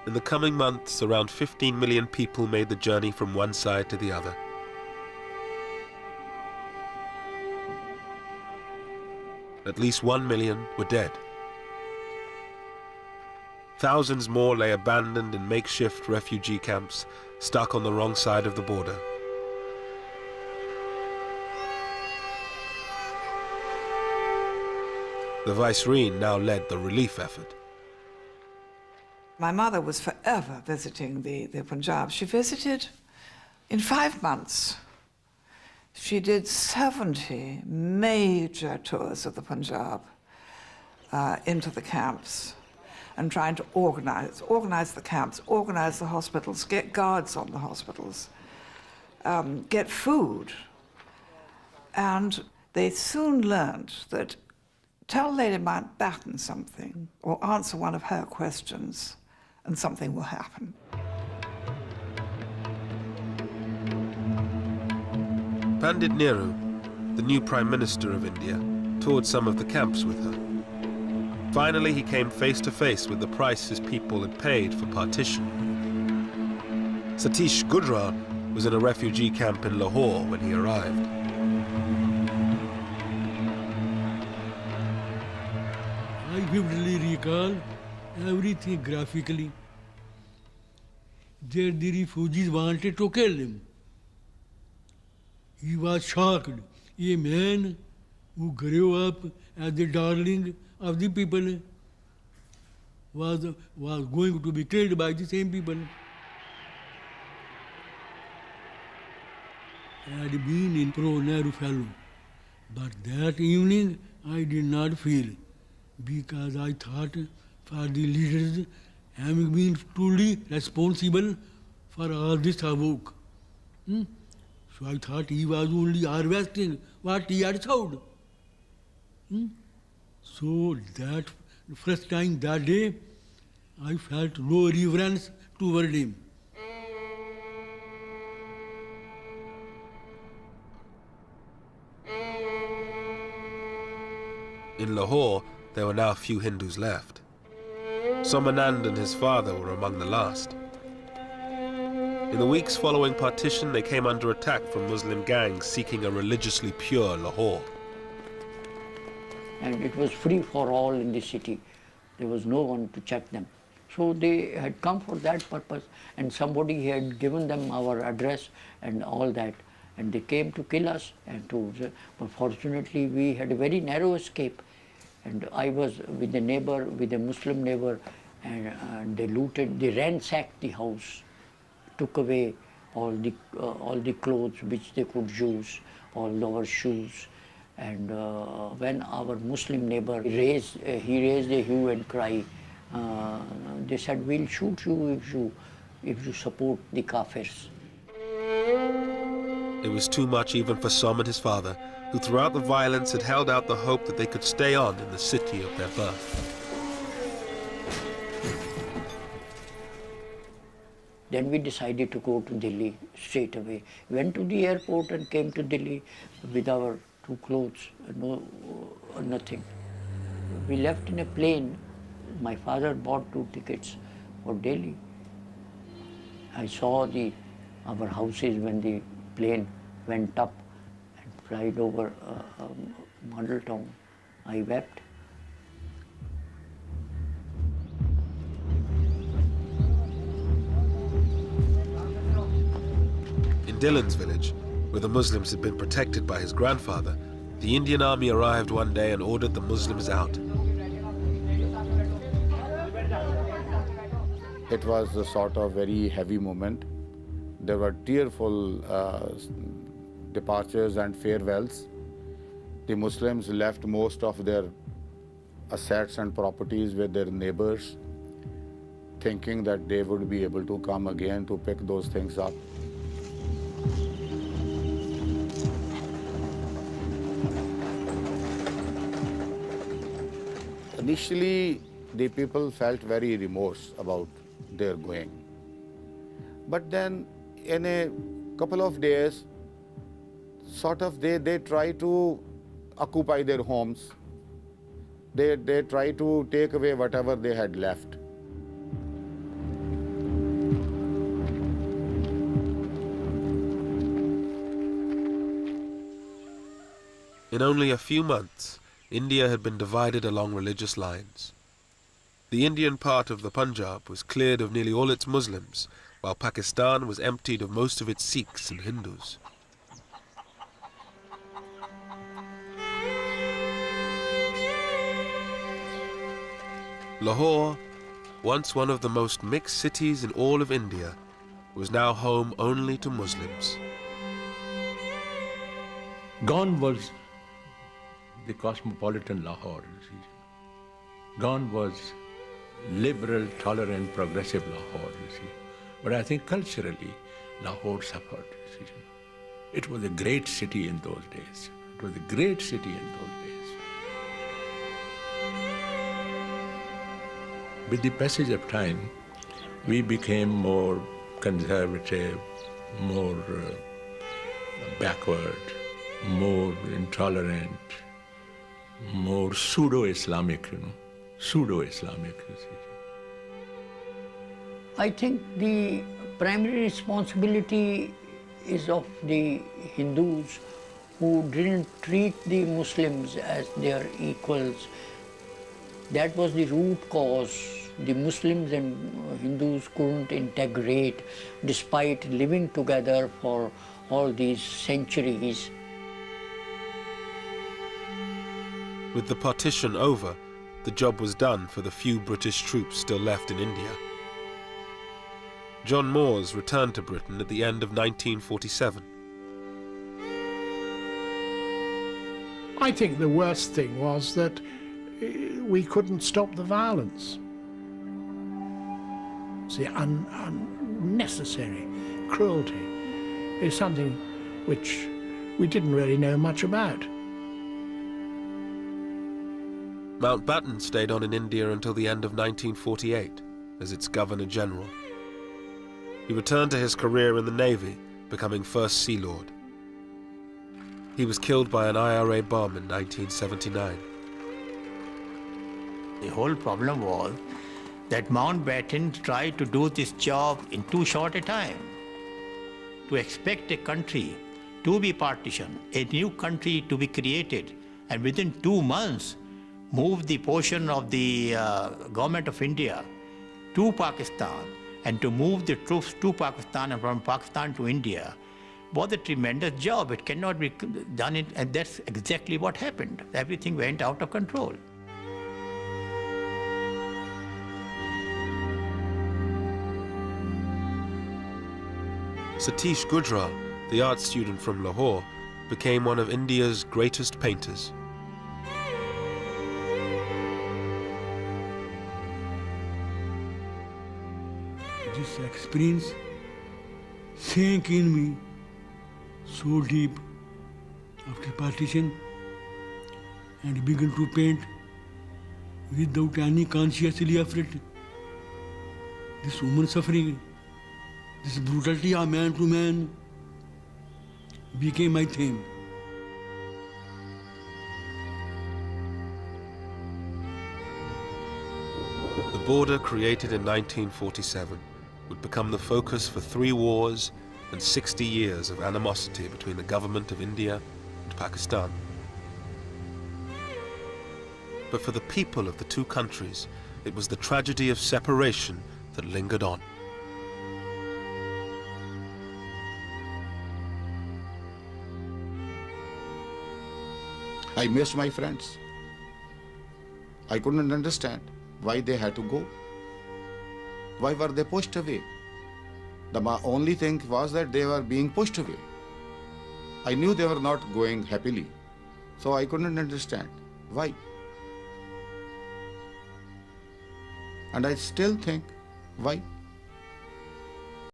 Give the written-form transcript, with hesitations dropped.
In the coming months, around 15 million people made the journey from one side to the other. At least 1 million were dead. Thousands more lay abandoned in makeshift refugee camps, stuck on the wrong side of the border. The Viceroy now led the relief effort. My mother was forever visiting the Punjab. She visited in 5 months. She did 70 major tours of the Punjab into the camps and trying to organize the camps, organize the hospitals, get guards on the hospitals, get food. And they soon learned that tell Lady Mountbatten something or answer one of her questions and something will happen. Pandit Nehru, the new Prime Minister of India, toured some of the camps with her. Finally, he came face to face with the price his people had paid for partition. Satish Gujral was in a refugee camp in Lahore when he arrived. I vividly recall everything graphically. There the refugees wanted to kill him. He was shocked. A man who grew up as the darling of the people was going to be killed by the same people. I had been in pro-Nehru fellow, but that evening I did not feel, because I thought for the leaders having been truly responsible for all this havoc. So I thought he was only harvesting what he had sowed. So that first time that day, I felt no reverence toward him. In Lahore, there were now few Hindus left. Somanand and his father were among the last. In the weeks following partition, they came under attack from Muslim gangs seeking a religiously pure Lahore. And it was free for all in the city. There was no one to check them. So they had come for that purpose, and somebody had given them our address and all that, and they came to kill us. But fortunately, we had a very narrow escape. And I was with a neighbor, with a Muslim neighbor, and they looted, they ransacked the house, took away all the clothes which they could use, all our shoes. And when our Muslim neighbor raised a hue and cry, they said, "We'll shoot you if you support the Kafirs." It was too much even for Som and his father, who throughout the violence had held out the hope that they could stay on in the city of their birth. Then we decided to go to Delhi straight away. Went to the airport and came to Delhi with our 2 clothes, nothing. We left in a plane. My father bought 2 tickets for Delhi. I saw our houses when the plane went up and flied over Model Town. I wept. In Dillon's village, where the Muslims had been protected by his grandfather, the Indian army arrived one day and ordered the Muslims out. It was a sort of very heavy moment. There were tearful departures and farewells. The Muslims left most of their assets and properties with their neighbors, thinking that they would be able to come again to pick those things up. Initially, the people felt very remorse about their going. But then, in a couple of days, sort of they try to occupy their homes. They try to take away whatever they had left. In only a few months, India had been divided along religious lines. The Indian part of the Punjab was cleared of nearly all its Muslims, while Pakistan was emptied of most of its Sikhs and Hindus. Lahore, once one of the most mixed cities in all of India, was now home only to Muslims. Gone was the cosmopolitan Lahore. Gone was liberal, tolerant, progressive Lahore, you see. But I think culturally, Lahore suffered, you see. It was a great city in those days. It was a great city in those days. With the passage of time, we became more conservative, more backward, more intolerant, more pseudo-Islamic, pseudo-Islamic. I think the primary responsibility is of the Hindus who didn't treat the Muslims as their equals. That was the root cause. The Muslims and Hindus couldn't integrate despite living together for all these centuries. With the partition over, the job was done for the few British troops still left in India. John Moores returned to Britain at the end of 1947. I think the worst thing was that we couldn't stop the violence. The unnecessary cruelty is something which we didn't really know much about. Mountbatten stayed on in India until the end of 1948 as its Governor-General. He returned to his career in the Navy, becoming First Sea Lord. He was killed by an IRA bomb in 1979. The whole problem was that Mountbatten tried to do this job in too short a time. To expect a country to be partitioned, a new country to be created, and within 2 months move the portion of the government of India to Pakistan, and to move the troops to Pakistan and from Pakistan to India was a tremendous job. It cannot be done, and that's exactly what happened. Everything went out of control. Satish Gujral, the art student from Lahore, became one of India's greatest painters. This experience sank in me so deep after partition and began to paint without any consciously effort. This woman suffering, this brutality of man to man became my theme. The border created in 1947 would become the focus for 3 wars and 60 years of animosity between the government of India and Pakistan. But for the people of the two countries, it was the tragedy of separation that lingered on. I missed my friends. I couldn't understand why they had to go. Why were they pushed away? The only thing was that they were being pushed away. I knew they were not going happily, so I couldn't understand why. And I still think, why?